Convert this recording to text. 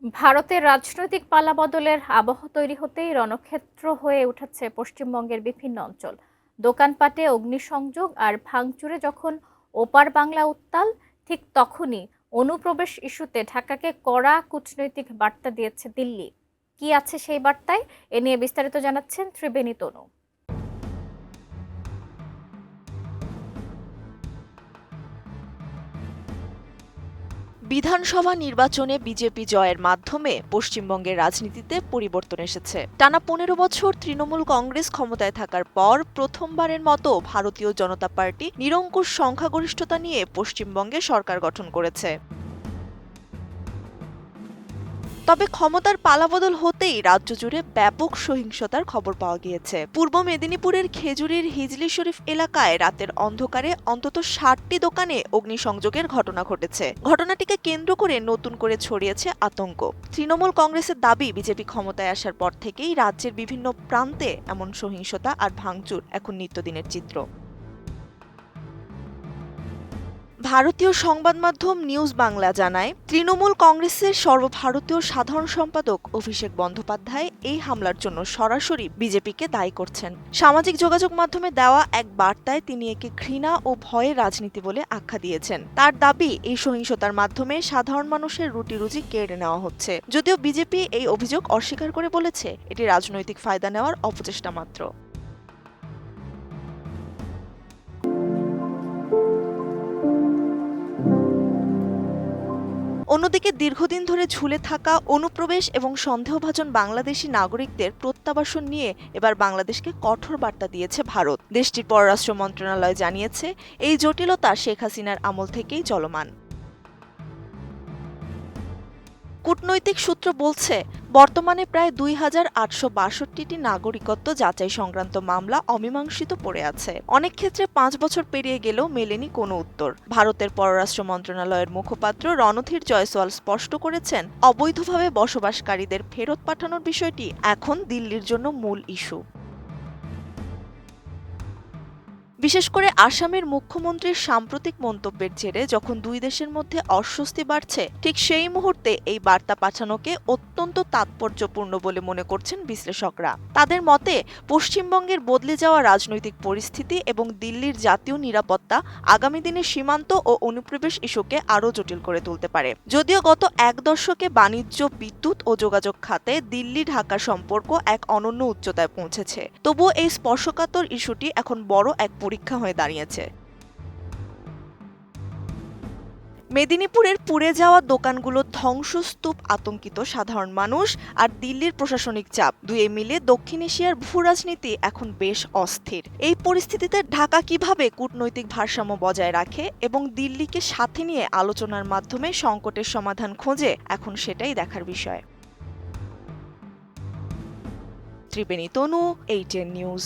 ভারতের রাজনৈতিক পালাবদলের আবহ তৈরি হতেই রণক্ষেত্র হয়ে উঠেছে পশ্চিমবঙ্গের বিভিন্ন অঞ্চল। দোকানপাটে অগ্নিসংযোগ আর ভাঙচুরে যখন ওপার বাংলা উত্তাল, ঠিক তখনই অনুপ্রবেশ ইস্যুতে ঢাকাকে কড়া কূটনৈতিক বার্তা দিয়েছে দিল্লি। কি আছে সেই বার্তায়? এ নিয়ে বিস্তারিত জানাচ্ছেন ত্রিবেণী তনু। বিধানসভা নির্বাচনে বিজেপি জয়ের মাধ্যমে পশ্চিমবঙ্গের রাজনীতিতে পরিবর্তন এসেছে। টানা ১৫ বছর তৃণমূল কংগ্রেস ক্ষমতায় থাকার পর প্রথমবারের মতো ভারতীয় জনতা পার্টি নিরঙ্কুশ সংখ্যাগরিষ্ঠতা নিয়ে পশ্চিমবঙ্গে সরকার গঠন করেছে। তবে ক্ষমতার পালাবদল হতেই রাজ্য জুড়ে ব্যাপক সহিংসতার খবর পাওয়া গিয়েছে। পূর্ব মেদিনীপুরের খেজুরির হিজলি শরীফ এলাকায় রাতের অন্ধকারে অন্তত ৬০টি দোকানে অগ্নিসংযোগের ঘটনা ঘটেছে। ঘটনাটিকে কেন্দ্র করে নতুন করে ছড়িয়েছে আতঙ্ক। তৃণমূল কংগ্রেসের দাবি, বিজেপি ক্ষমতায় আসার পর থেকেই রাজ্যের বিভিন্ন প্রান্তে এমন সহিংসতা আর ভাঙচুর এখন নিত্যদিনের চিত্র। ভারতীয় সংবাদ মাধ্যম নিউজ বাংলা জানায়, তৃণমূল কংগ্রেসের সর্বভারতীয় সাধারণ সম্পাদক অভিষেক বন্দ্যোপাধ্যায় এই হামলার জন্য সরাসরি বিজেপিকে দায়ী করছেন। সামাজিক যোগাযোগ মাধ্যমে দেওয়া এক বার্তায় তিনি একে ঘৃণা ও ভয়ের রাজনীতি বলে আখ্যা দিয়েছেন। তার দাবি, এই সহিংসতার মাধ্যমে সাধারণ মানুষের রুটি রুজি কেড়ে নেওয়া হচ্ছে। যদিও বিজেপি এই অভিযোগ অস্বীকার করে বলেছে, এটি রাজনৈতিক ফায়দা নেওয়ার অপচেষ্টা মাত্র। অন্যদিকে দীর্ঘদিন ধরে ঝুলে থাকা অনুপ্রবেশ এবং সন্দেহভাজন বাংলাদেশি নাগরিকদের প্রত্যাবাসন নিয়ে এবার বাংলাদেশকে কঠোর বার্তা দিয়েছে ভারত। দেশটির পররাষ্ট্র মন্ত্রণালয় জানিয়েছে, এই জটিলতা শেখ হাসিনার আমল থেকেই চলমান। কূটনৈতিক সূত্র বলছে, বর্তমানে প্রায় ২,৮৬২টি নাগরিকত্ব যাচাই সংক্রান্ত মামলা অমীমাংসিত পড়ে আছে। অনেক ক্ষেত্রে ৫ বছর পেরিয়ে গেলেও মেলেনি কোনো উত্তর। ভারতের পররাষ্ট্র মন্ত্রণালয়ের মুখপাত্র রণধীর জয়সওয়াল স্পষ্ট করেছেন, অবৈধভাবে বসবাসকারীদের ফেরত পাঠানোর বিষয়টি এখন দিল্লির জন্য মূল ইস্যু। বিশেষ করে আসামের মুখ্যমন্ত্রীর সাম্প্রতিক মন্তব্যের জেরে যখন দুই দেশের মধ্যে অস্বস্তি বাড়ছে, ঠিক সেই মুহূর্তে এই বার্তা পাঠানোকে অত্যন্ত তাৎপর্যপূর্ণ বলে মনে করছেন বিশ্লেষকরা। তাদের মতে, পশ্চিমবঙ্গের বদলে যাওয়া রাজনৈতিক পরিস্থিতি এবং দিল্লির জাতীয় নিরাপত্তা আগামী দিনে সীমান্ত ও অনুপ্রবেশ ইস্যুকে আরও জটিল করে তুলতে পারে। যদিও গত এক দশকে বাণিজ্য, বিদ্যুৎ ও যোগাযোগ খাতে দিল্লি ঢাকা সম্পর্ক এক অনন্য উচ্চতায় পৌঁছেছে, তবুও এই স্পর্শকাতর ইস্যুটি এখন বড় এক পরীক্ষা হয়ে দাঁড়িয়েছে। মেদিনীপুরের পুড়ে যাওয়া দোকানগুলোর ধ্বংসস্তূপ আতঙ্কিত সাধারণ মানুষ আর দিল্লির প্রশাসনিক চাপ দুয়ে মিলে দক্ষিণ এশিয়ার ভূরাজনীতি এখন বেশ অস্থির। এই পরিস্থিতিতে ঢাকা কিভাবে কূটনৈতিক ভারসাম্য বজায় রাখে এবং দিল্লিকে সাথে নিয়ে আলোচনার মাধ্যমে সংকটের সমাধান খোঁজে, এখন সেটাই দেখার বিষয়। ত্রিবেণী তনু, ATN নিউজ।